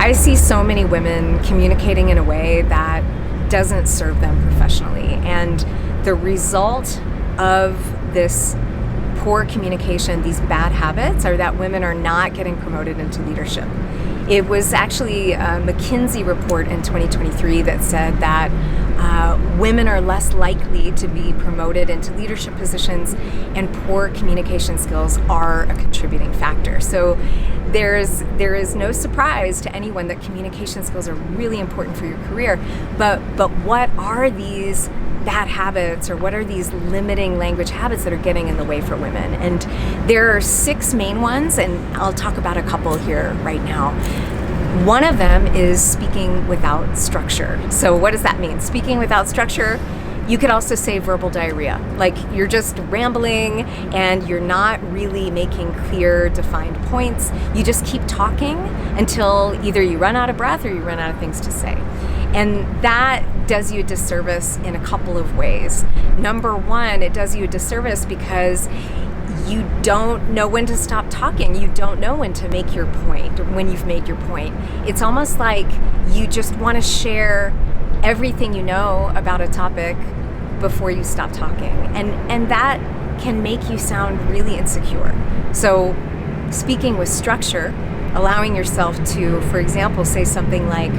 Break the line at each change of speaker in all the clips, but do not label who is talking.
I see so many women communicating in a way that doesn't serve them professionally. And the result of this poor communication, these bad habits, are that women are not getting promoted into leadership. It was actually a McKinsey report in 2023 that said that women are less likely to be promoted into leadership positions, and poor communication skills are a contributing factor. So there is no surprise to anyone that communication skills are really important for your career. But what are these bad habits, or what are these limiting language habits that are getting in the way for women? And there are 6 main ones, and I'll talk about a couple here right now. One of them is speaking without structure. So what does that mean? Speaking without structure, you could also say verbal diarrhea. Like, you're just rambling and you're not really making clear, defined points. You just keep talking until either you run out of breath or you run out of things to say. And that does you a disservice in a couple of ways. Number one, it does you a disservice because you don't know when to stop talking. You don't know when to make your point, when you've made your point. It's almost like you just want to share everything you know about a topic before you stop talking. And that can make you sound really insecure. So speaking with structure, allowing yourself to, for example, say something like,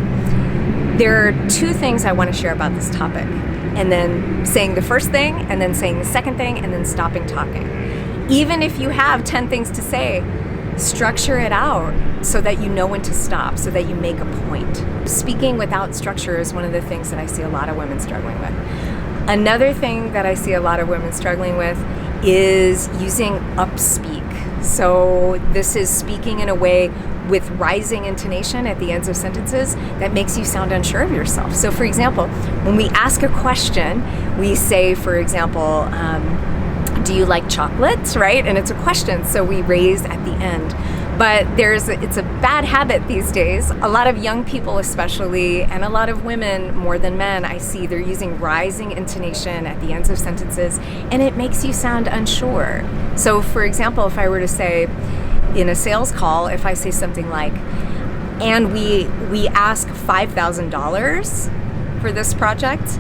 there are 2 things I want to share about this topic, and then saying the first thing, and then saying the second thing, and then stopping talking. Even if you have 10 things to say, structure it out so that you know when to stop, so that you make a point. Speaking without structure is one of the things that I see a lot of women struggling with. Another thing that I see a lot of women struggling with is using upspeak. So this is speaking in a way with rising intonation at the ends of sentences that makes you sound unsure of yourself. So for example, when we ask a question, we say, for example, do you like chocolates, right? And it's a question, so we raise at the end. But it's a bad habit these days. A lot of young people especially, and a lot of women more than men, I see they're using rising intonation at the ends of sentences, and it makes you sound unsure. So for example, if I were to say in a sales call, if I say something like, and we ask $5,000 for this project,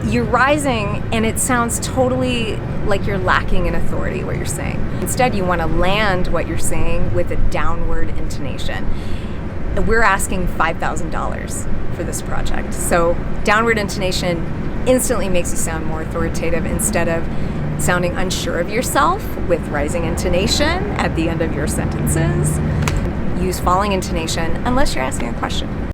you're rising and it sounds totally like you're lacking in authority what you're saying. Instead, you want to land what you're saying with a downward intonation. We're asking $5,000 for this project. So downward intonation instantly makes you sound more authoritative instead of sounding unsure of yourself with rising intonation at the end of your sentences. Use falling intonation unless you're asking a question.